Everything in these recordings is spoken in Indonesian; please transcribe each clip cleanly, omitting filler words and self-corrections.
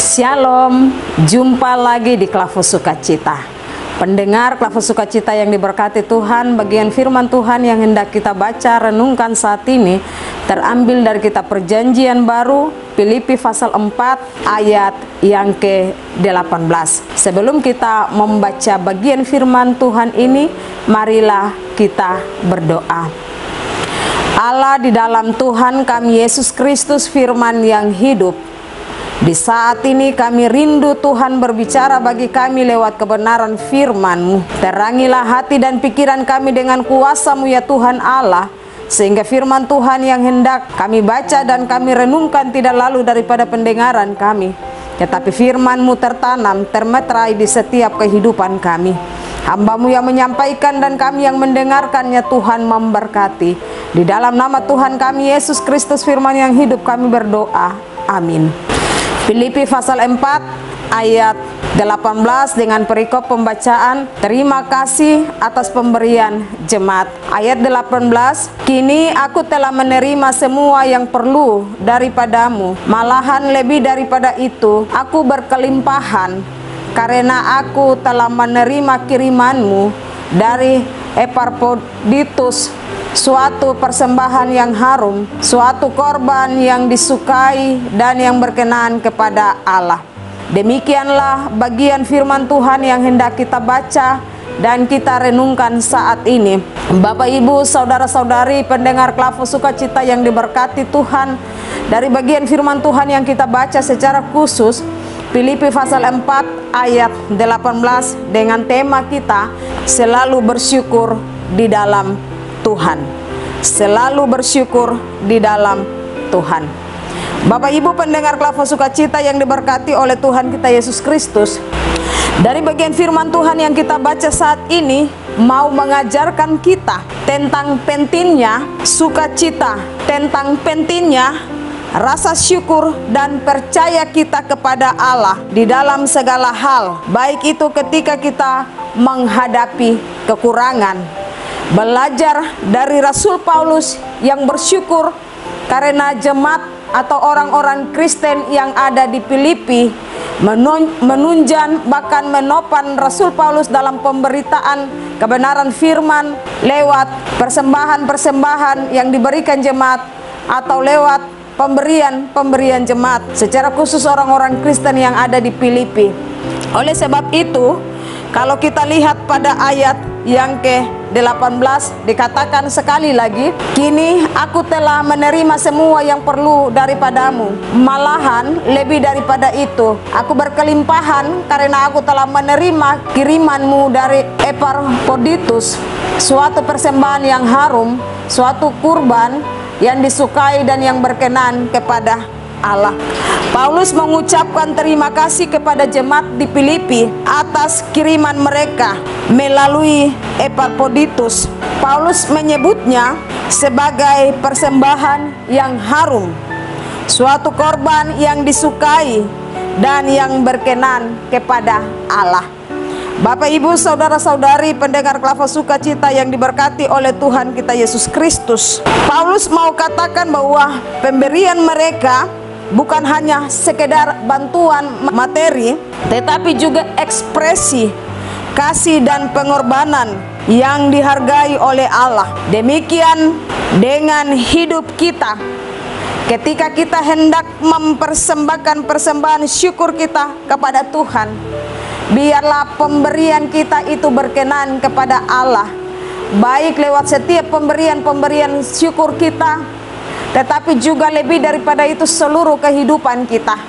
Shalom, jumpa lagi di Klavus Sukacita. Pendengar Klavus Sukacita yang diberkati Tuhan, bagian firman Tuhan yang hendak kita baca renungkan saat ini terambil dari kitab Perjanjian Baru, Filipi pasal 4 ayat yang ke-18. Sebelum kita membaca bagian firman Tuhan ini, marilah kita berdoa. Allah di dalam Tuhan kami Yesus Kristus, firman yang hidup, di saat ini kami rindu Tuhan berbicara bagi kami lewat kebenaran firman-Mu. Terangilah hati dan pikiran kami dengan kuasa-Mu ya Tuhan Allah, sehingga firman Tuhan yang hendak kami baca dan kami renungkan tidak lalu daripada pendengaran kami, tetapi firman-Mu tertanam, termeterai di setiap kehidupan kami. Hamba-Mu yang menyampaikan dan kami yang mendengarkannya, Tuhan memberkati. Di dalam nama Tuhan kami Yesus Kristus, firman yang hidup, kami berdoa. Amin. Filipi pasal 4 ayat 18 dengan perikop pembacaan terima kasih atas pemberian jemaat. Ayat 18, kini aku telah menerima semua yang perlu daripadamu, malahan lebih daripada itu aku berkelimpahan, karena aku telah menerima kirimanmu dari Epafroditus, suatu persembahan yang harum, suatu korban yang disukai dan yang berkenan kepada Allah. Demikianlah bagian firman Tuhan yang hendak kita baca dan kita renungkan saat ini. Bapak, Ibu, saudara-saudari pendengar Klavus Sukacita yang diberkati Tuhan, dari bagian firman Tuhan yang kita baca secara khusus Filipi pasal 4 ayat 18 dengan tema kita selalu bersyukur di dalam Tuhan. Selalu bersyukur di dalam Tuhan. Bapak Ibu pendengar Klavus Sukacita yang diberkati oleh Tuhan kita Yesus Kristus, dari bagian firman Tuhan yang kita baca saat ini mau mengajarkan kita tentang pentingnya sukacita, tentang pentingnya rasa syukur dan percaya kita kepada Allah di dalam segala hal, baik itu ketika kita menghadapi kekurangan. Belajar dari Rasul Paulus yang bersyukur karena jemaat atau orang-orang Kristen yang ada di Filipi menunjang bahkan menopang Rasul Paulus dalam pemberitaan kebenaran firman lewat persembahan-persembahan yang diberikan jemaat atau lewat pemberian jemaat, secara khusus orang-orang Kristen yang ada di Filipi. Oleh sebab itu, kalau kita lihat pada ayat yang ke-18 dikatakan sekali lagi, kini aku telah menerima semua yang perlu daripadamu, malahan lebih daripada itu aku berkelimpahan, karena aku telah menerima kirimanmu dari Epafroditus, suatu persembahan yang harum, suatu kurban yang disukai dan yang berkenan kepada Allah. Paulus mengucapkan terima kasih kepada jemaat di Filipi atas kiriman mereka melalui Epafroditus. Paulus menyebutnya sebagai persembahan yang harum, suatu korban yang disukai dan yang berkenan kepada Allah. Bapak, Ibu, saudara-saudari pendengar Klavus Sukacita yang diberkati oleh Tuhan kita Yesus Kristus, Paulus mau katakan bahwa pemberian mereka bukan hanya sekedar bantuan materi, tetapi juga ekspresi kasih dan pengorbanan yang dihargai oleh Allah. Demikian dengan hidup kita, ketika kita hendak mempersembahkan persembahan syukur kita kepada Tuhan, biarlah pemberian kita itu berkenan kepada Allah, baik lewat setiap pemberian syukur kita, tetapi juga lebih daripada itu seluruh kehidupan kita.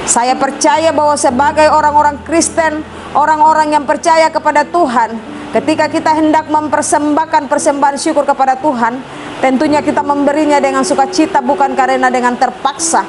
Saya percaya bahwa sebagai orang-orang Kristen, orang-orang yang percaya kepada Tuhan, ketika kita hendak mempersembahkan persembahan syukur kepada Tuhan, tentunya kita memberinya dengan sukacita, bukan karena dengan terpaksa.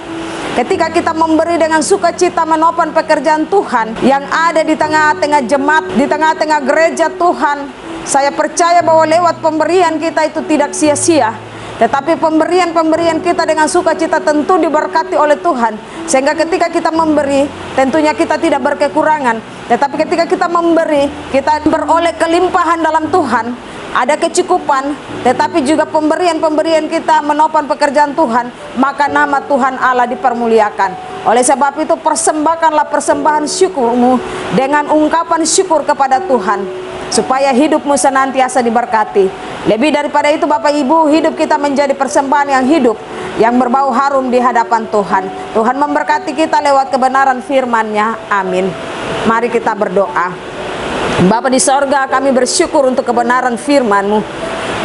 Ketika kita memberi dengan sukacita menopang pekerjaan Tuhan yang ada di tengah-tengah jemaat, di tengah-tengah gereja Tuhan, saya percaya bahwa lewat pemberian kita itu tidak sia-sia, tetapi pemberian kita dengan sukacita tentu diberkati oleh Tuhan, sehingga ketika kita memberi tentunya kita tidak berkekurangan, tetapi ketika kita memberi kita beroleh kelimpahan dalam Tuhan, ada kecukupan, tetapi juga pemberian kita menopang pekerjaan Tuhan, maka nama Tuhan Allah dipermuliakan. Oleh sebab itu persembahkanlah persembahan syukurmu dengan ungkapan syukur kepada Tuhan, supaya hidupmu senantiasa diberkati. Lebih daripada itu Bapak Ibu, hidup kita menjadi persembahan yang hidup, yang berbau harum di hadapan Tuhan. Tuhan memberkati kita lewat kebenaran firman-Nya. Amin. Mari kita berdoa. Bapa di sorga, kami bersyukur untuk kebenaran firman-Mu.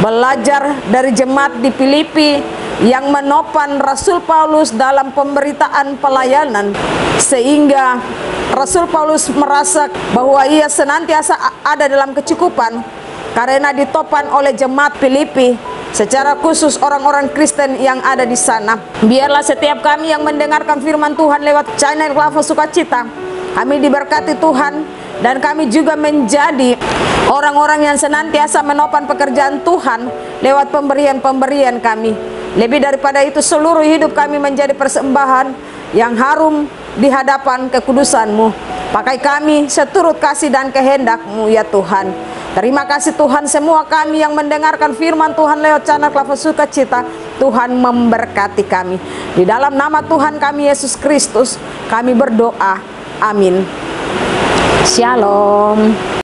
Belajar dari jemaat di Filipi yang menopang Rasul Paulus dalam pemberitaan pelayanan, sehingga Rasul Paulus merasa bahwa ia senantiasa ada dalam kecukupan karena ditopang oleh jemaat Filipi, secara khusus orang-orang Kristen yang ada di sana. Biarlah setiap kami yang mendengarkan firman Tuhan lewat channel Klava Sukacita, kami diberkati Tuhan, dan kami juga menjadi orang-orang yang senantiasa menopang pekerjaan Tuhan lewat pemberian-pemberian kami. Lebih daripada itu, seluruh hidup kami menjadi persembahan yang harum di hadapan kekudusan-Mu. Pakai kami seturut kasih dan kehendak-Mu ya Tuhan. Terima kasih Tuhan, semua kami yang mendengarkan firman Tuhan lewat channel Klava Sukacita, Tuhan memberkati kami. Di dalam nama Tuhan kami Yesus Kristus, kami berdoa. Amin. Shalom.